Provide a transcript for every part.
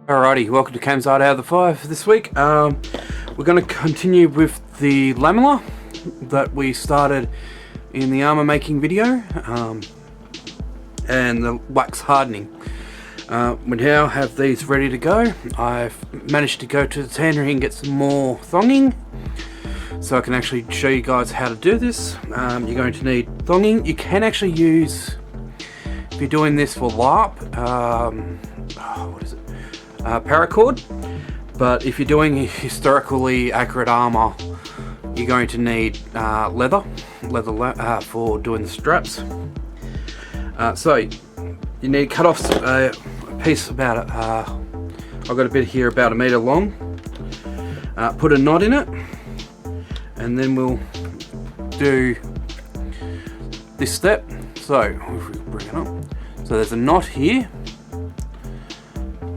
Alrighty, welcome to Cam's Art Out of the Fire for this week. We're going to continue with the lamella that we started in the armor making video and the wax hardening. We now have these ready to go. I've managed to go to the tannery and get some more thonging so I can actually show you guys how to do this. You're going to need thonging. You can actually use, if you're doing this for LARP, what is it? Paracord, but if you're doing historically accurate armor, you're going to need leather for doing the straps. So you need to cut off a piece about I've got a bit here about 1 meter long. Put a knot in it, and then we'll do this step. So if we bring it up, so there's a knot here.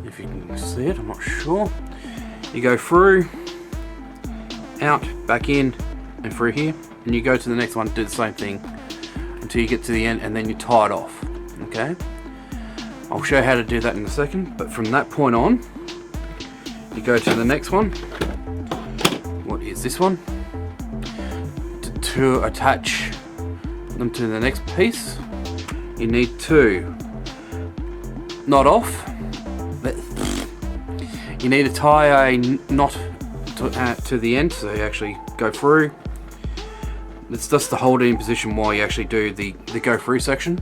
If you can see it, I'm not sure. You go through, out, back in, and through here, and you go to the next one, do the same thing until you get to the end, and then you tie it off. Okay, I'll show you how to do that in a second, but from that point on, you go to the next one. What is this one? To attach them to the next piece, you need to knot off. You need to tie a knot to the end, so you actually go through. It's just to hold it in position while you actually do the go through section.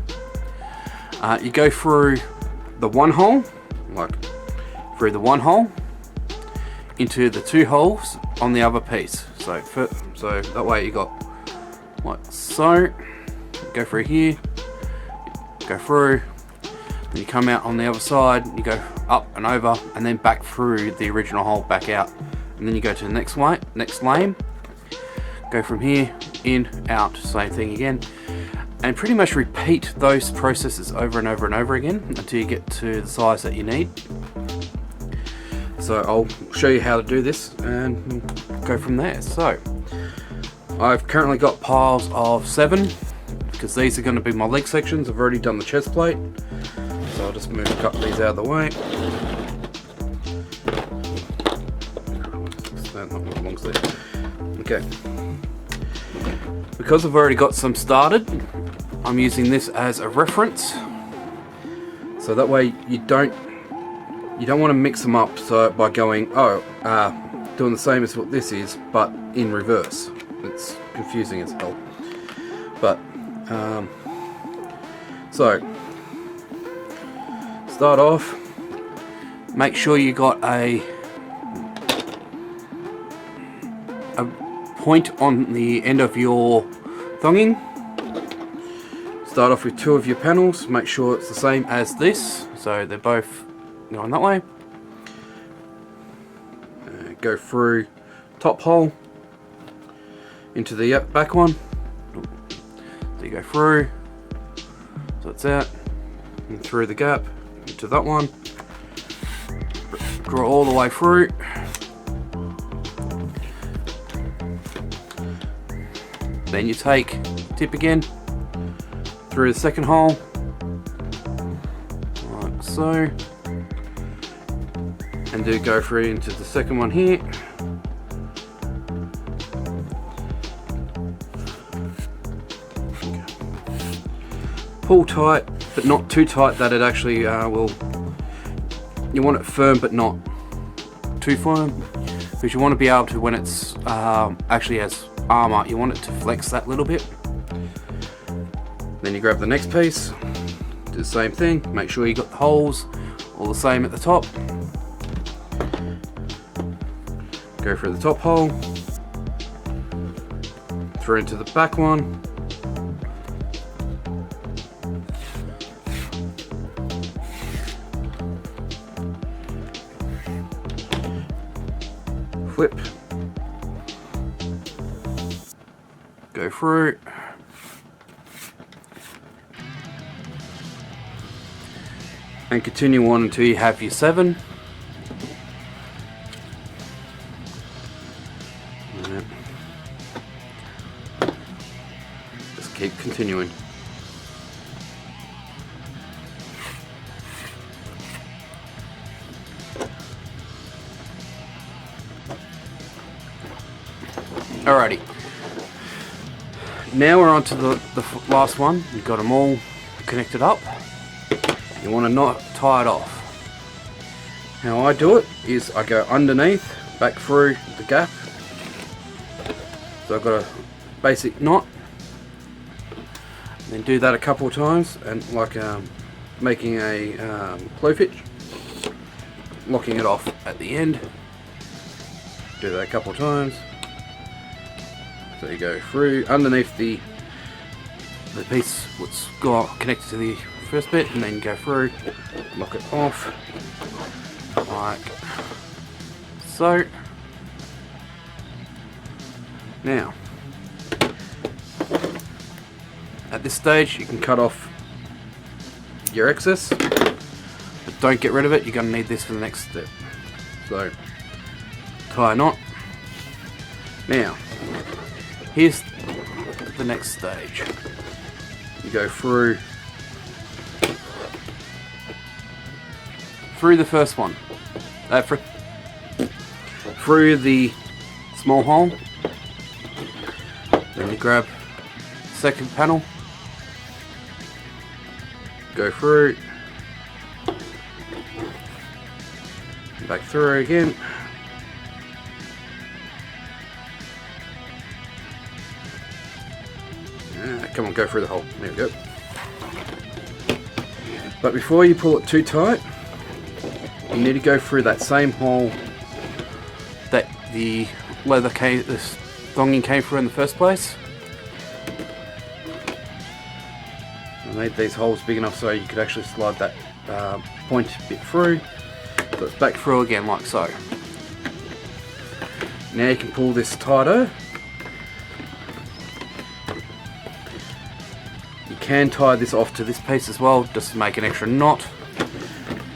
You go through the one hole, like through the one hole, into the two holes on the other piece. So that way you got like so. Go through here, go through. Then you come out on the other side, you go up and over, and then back through the original hole, back out, and then you go to the next lane, go from here, in, out, same thing again, and pretty much repeat those processes over and over and over again until you get to the size that you need. So I'll show you how to do this and we'll go from there. So I've currently got piles of 7 because these are going to be my leg sections. I've already done the chest plate. So I'll just move a couple of these out of the way. Okay. Because I've already got some started, I'm using this as a reference. So that way you don't want to mix them up. So by going doing the same as what this is, but in reverse. It's confusing as hell. But so. Start off, make sure you got a point on the end of your thonging. Start off with 2 of your panels, make sure it's the same as this, so they're both going that way. Go through top hole into the back one, so you go through, so it's out, and through the gap to that one, draw all the way through, then you take tip again through the second hole like so, and do go through into the second one here. Pull tight, but not too tight that it actually will. You want it firm, but not too firm, because you want to be able to, when it's actually has armor, you want it to flex that little bit. Then you grab the next piece, do the same thing. Make sure you got the holes all the same at the top. Go through the top hole, through into the back one. Flip, go through, and continue on until you have your 7. Just keep continuing. Alrighty. Now we're on to the last one. You've got them all connected up. You want to not tie it off. How I do it is I go underneath, back through the gap. So I've got a basic knot. Then do that a couple of times, and like making a clove hitch, locking it off at the end. Do that a couple of times. So you go through underneath the piece what's got connected to the first bit, and then go through, lock it off like so. Now, at this stage you can cut off your excess, but don't get rid of it. You're going to need this for the next step. So tie a knot. Now here's the next stage. You go through the first one, through the small hole, then you grab the second panel, go through, back through again, come on, go through the hole, there we go. But before you pull it too tight, you need to go through that same hole that the leather came, this thonging came through in the first place. I made these holes big enough so you could actually slide that point bit through. So it's back through again like so. Now you can pull this tighter. You can tie this off to this piece as well, just to make an extra knot.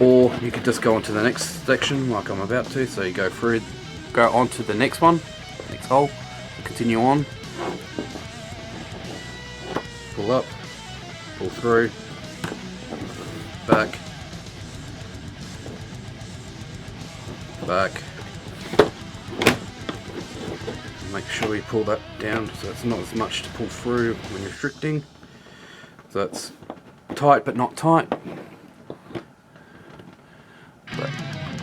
Or you could just go on to the next section like I'm about to. So you go through, go on to the next one, next hole, continue on, pull up, pull through, back, back. Make sure you pull that down so it's not as much to pull through when restricting. So it's tight but not tight. But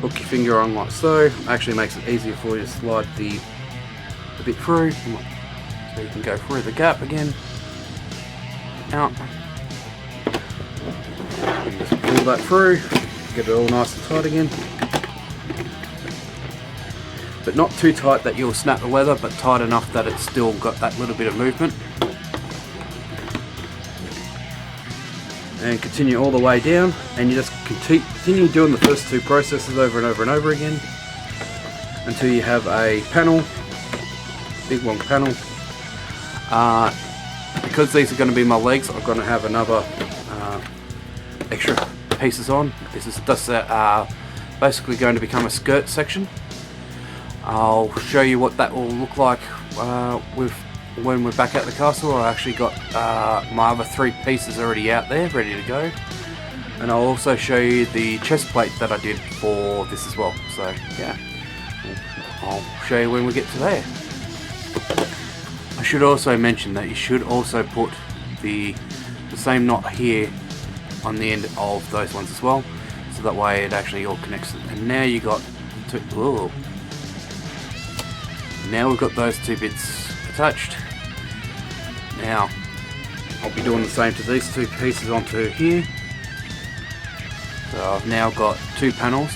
hook your finger on like so. Actually makes it easier for you to slide the bit through. So you can go through the gap again. Out. And just pull that through. Get it all nice and tight again. But not too tight that you'll snap the leather, but tight enough that it's still got that little bit of movement. And continue all the way down, and you just continue doing the first two processes over and over and over again until you have a panel, big long panel. Because these are going to be my legs, I'm going to have another extra pieces on. This is just basically going to become a skirt section. I'll show you what that will look like when we're back at the castle. I actually got my other three pieces already out there, ready to go. And I'll also show you the chest plate that I did for this as well. So yeah, I'll show you when we get to there. I should also mention that you should also put the same knot here on the end of those ones as well, so that way it actually all connects. And now you got two. Whoa. Now we've got those two bits attached. Now I'll be doing the same to these two pieces onto here. So I've now got two panels.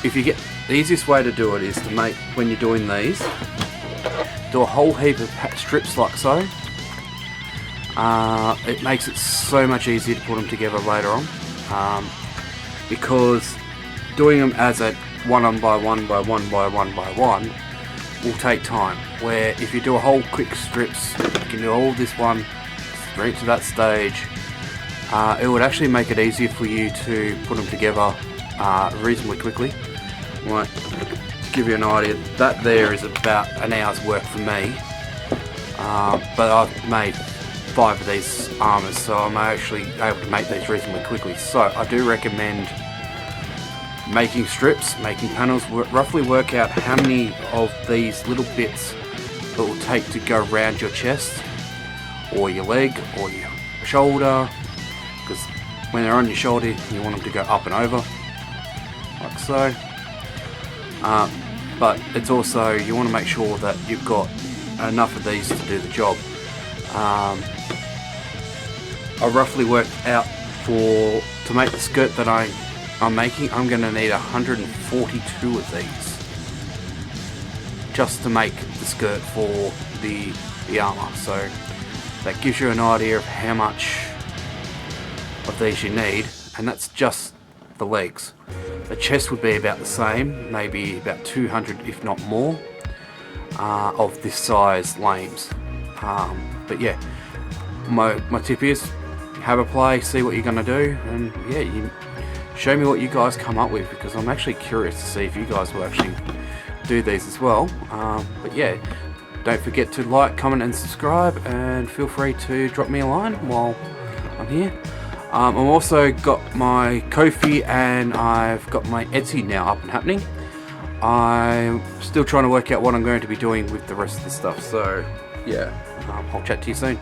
If you get, the easiest way to do it is to make, when you're doing these, do a whole heap of strips like so. It makes it so much easier to put them together later on, because doing them as a one by one by one by one by one will take time. Where if you do a whole quick strips, you can do all this one straight to that stage. It would actually make it easier for you to put them together reasonably quickly. Like, to give you an idea, that there is about an hour's work for me, but I've made 5 of these armours, so I'm actually able to make these reasonably quickly. So I do recommend making strips, making panels. Roughly work out how many of these little bits it will take to go around your chest or your leg or your shoulder, because when they're on your shoulder you want them to go up and over like so. But it's also, you want to make sure that you've got enough of these to do the job. I roughly worked out to make the skirt that I'm making, I'm going to need 142 of these just to make the skirt for the armour. So that gives you an idea of how much of these you need, and that's just the legs. The chest would be about the same, maybe about 200 if not more of this size lames. But yeah, my tip is have a play, see what you're going to do, and yeah, you show me what you guys come up with, because I'm actually curious to see if you guys will actually do these as well. But yeah, don't forget to like, comment and subscribe, and feel free to drop me a line while I'm here. I've also got my Ko-fi and I've got my Etsy now up and happening. I'm still trying to work out what I'm going to be doing with the rest of the stuff, so yeah, I'll chat to you soon.